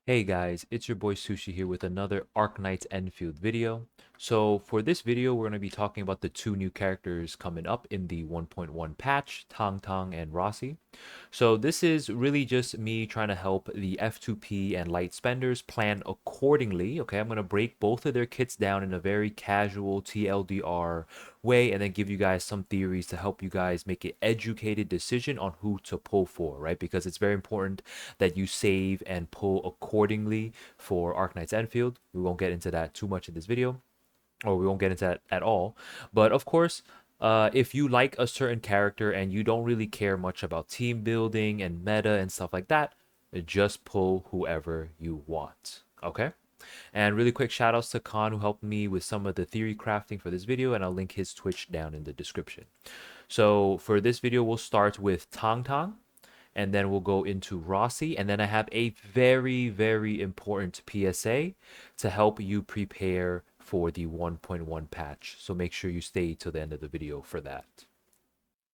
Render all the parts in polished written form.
Hey guys, it's your boy Sushi here with another Arknights Endfield video. So for this video, we're going to be talking about the two new characters coming up in the 1.1 patch, Tang Tang and Rossi. So this is really just me trying to help the F2P and light spenders plan accordingly. Okay, I'm going to break both of their kits down in a very casual TLDR way and then give you guys some theories to help you guys make an educated decision on who to pull for, right? Because it's very important that you save and pull accordingly for Arknights Endfield. We won't get into that too much in this video, or we won't get into that at all. But of course, if you like a certain character and you don't really care much about team building and meta and stuff like that, just pull whoever you want. Okay? And really quick shout outs to Khan who helped me with some of the theory crafting for this video, and I'll link his Twitch down in the description. So for this video, we'll start with Tang Tang, and then we'll go into Rossi, and then I have a very, very important PSA to help you prepare for the 1.1 patch. So make sure you stay till the end of the video for that.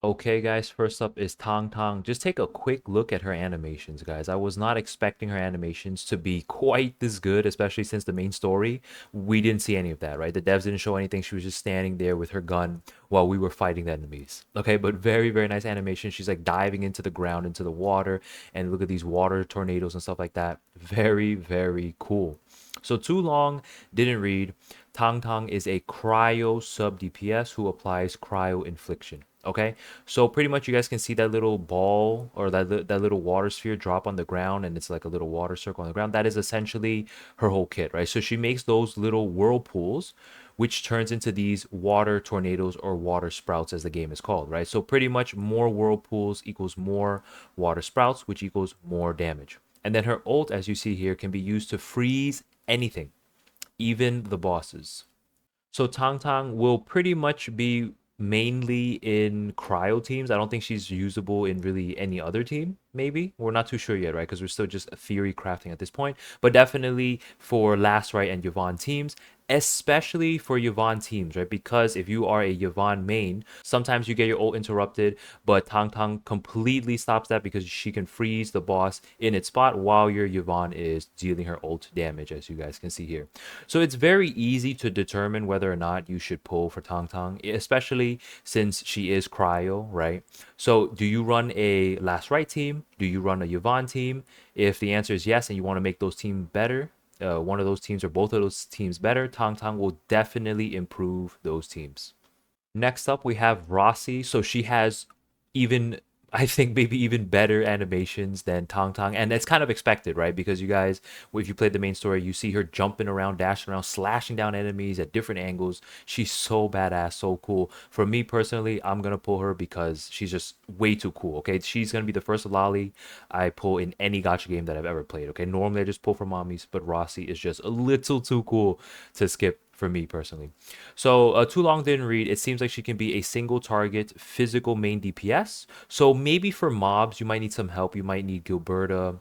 Okay, guys, first up is Tang Tang. Just take a quick look at her animations, guys. I was not expecting her animations to be quite this good, especially since the main story, we didn't see any of that, right? The devs didn't show anything. She was just standing there with her gun while we were fighting the enemies. Okay, but very, very nice animation. She's like diving into the ground, into the water, and look at these water tornadoes and stuff like that. Very, very cool. So too long, didn't read. Tang Tang is a cryo sub DPS who applies cryo infliction. Okay, so pretty much you guys can see that little ball or that little water sphere drop on the ground, and it's like a little water circle on the ground. That is essentially her whole kit, right? So she makes those little whirlpools, which turns into these water tornadoes or water sprouts, as the game is called, right? So pretty much more whirlpools equals more water sprouts, which equals more damage. And then her ult, as you see here, can be used to freeze anything, even the bosses. So Tang Tang will pretty much be mainly in cryo teams. I don't think she's usable in really any other team, maybe. We're not too sure yet, right? Because we're still just theory crafting at this point. But definitely for Last Right and Yvonne teams, especially for Yvonne teams, right? Because if you are a Yvonne main, sometimes you get your ult interrupted, but Tang Tang completely stops that because she can freeze the boss in its spot while your Yvonne is dealing her ult damage, as you guys can see here. So it's very easy to determine whether or not you should pull for Tang Tang, especially since she is cryo, right? So do you run a Last Right team? Do you run a Yvonne team? If the answer is yes and you want to make those teams better, one of those teams or both of those teams better, Tang Tang will definitely improve those teams. Next up, we have Rossi. So she has even, I think, maybe even better animations than Tang Tang. And it's kind of expected, right? Because you guys, if you played the main story, you see her jumping around, dashing around, slashing down enemies at different angles. She's so badass, so cool. For me personally, I'm going to pull her because she's just way too cool, okay? She's going to be the first lolly I pull in any gacha game that I've ever played, okay? Normally, I just pull for mommies, but Rossi is just a little too cool to skip for me personally. So too long didn't read. It seems like she can be a single target physical main DPS. So maybe for mobs, you might need some help. You might need Gilberta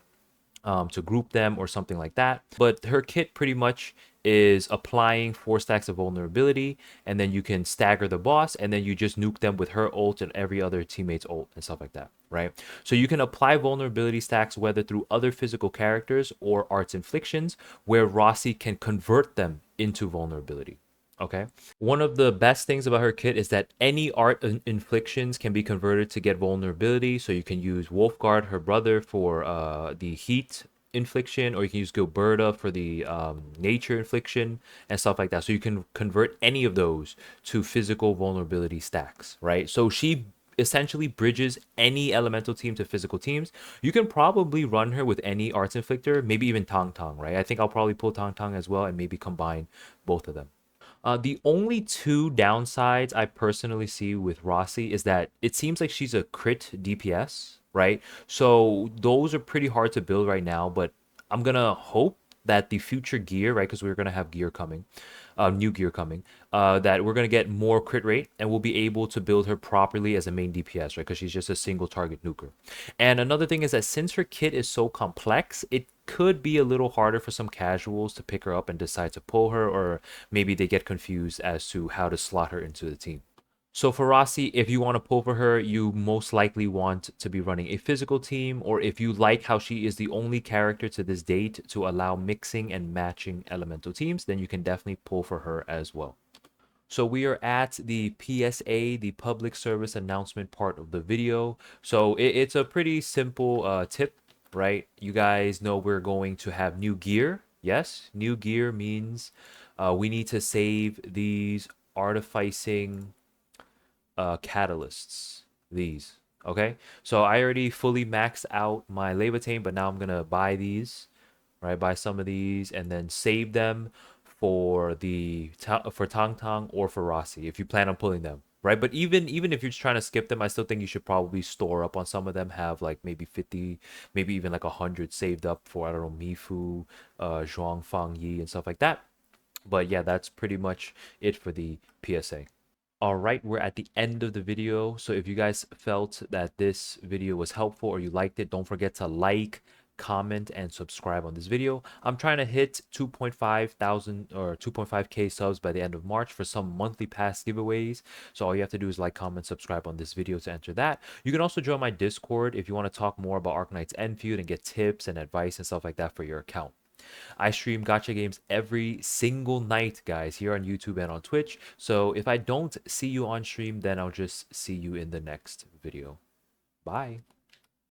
to group them or something like that. But her kit pretty much is applying 4 stacks of vulnerability, and then you can stagger the boss, and then you just nuke them with her ult and every other teammate's ult and stuff like that, right? So you can apply vulnerability stacks whether through other physical characters or arts inflictions, where Rossi can convert them into vulnerability. Okay. One of the best things about her kit is that any art inflictions can be converted to get vulnerability. So you can use Wolfguard, her brother, for the heat infliction, or you can use Gilberta for the nature infliction and stuff like that. So you can convert any of those to physical vulnerability stacks, right? So she essentially bridges any elemental team to physical teams. You can probably run her with any arts inflictor, maybe even Tang Tang, right? I think I'll probably pull Tang Tang as well and maybe combine both of them. The only two downsides I personally see with Rossi is that it seems like she's a crit DPS, right? So those are pretty hard to build right now, but I'm gonna hope that the future gear, right? Because we're gonna have gear coming, new gear coming, that we're gonna get more crit rate and we'll be able to build her properly as a main DPS, right? Because she's just a single target nuker. And another thing is that since her kit is so complex, it could be a little harder for some casuals to pick her up and decide to pull her, or maybe they get confused as to how to slot her into the team. So for Rossi, if you want to pull for her, you most likely want to be running a physical team, or if you like how she is the only character to this date to allow mixing and matching elemental teams, then you can definitely pull for her as well. So we are at the PSA, the public service announcement part of the video. So it's a pretty simple tip, right? You guys know we're going to have new gear. Yes, new gear means we need to save these artificing catalysts. These. Okay. So I already fully maxed out my Levitain, but now I'm gonna buy these, right? Buy some of these and then save them for for Tang Tang or for Rossi if you plan on pulling them, right? But even if you're just trying to skip them, I still think you should probably store up on some of them. Have like maybe 50, maybe even like 100 saved up for, I don't know, Mifu, Zhuang Fang Yi and stuff like that. But yeah, that's pretty much it for the PSA. All right, we're at the end of the video. So if you guys felt that this video was helpful or you liked it, don't forget to like, comment, and subscribe on this video. I'm trying to hit 2.5 thousand or 2.5K subs by the end of March for some monthly pass giveaways. So all you have to do is like, comment, subscribe on this video to enter that. You can also join my Discord if you want to talk more about Arknights Endfield and get tips and advice and stuff like that for your account. I stream gacha games every single night, guys, here on YouTube and on Twitch. So if I don't see you on stream, then I'll just see you in the next video. Bye.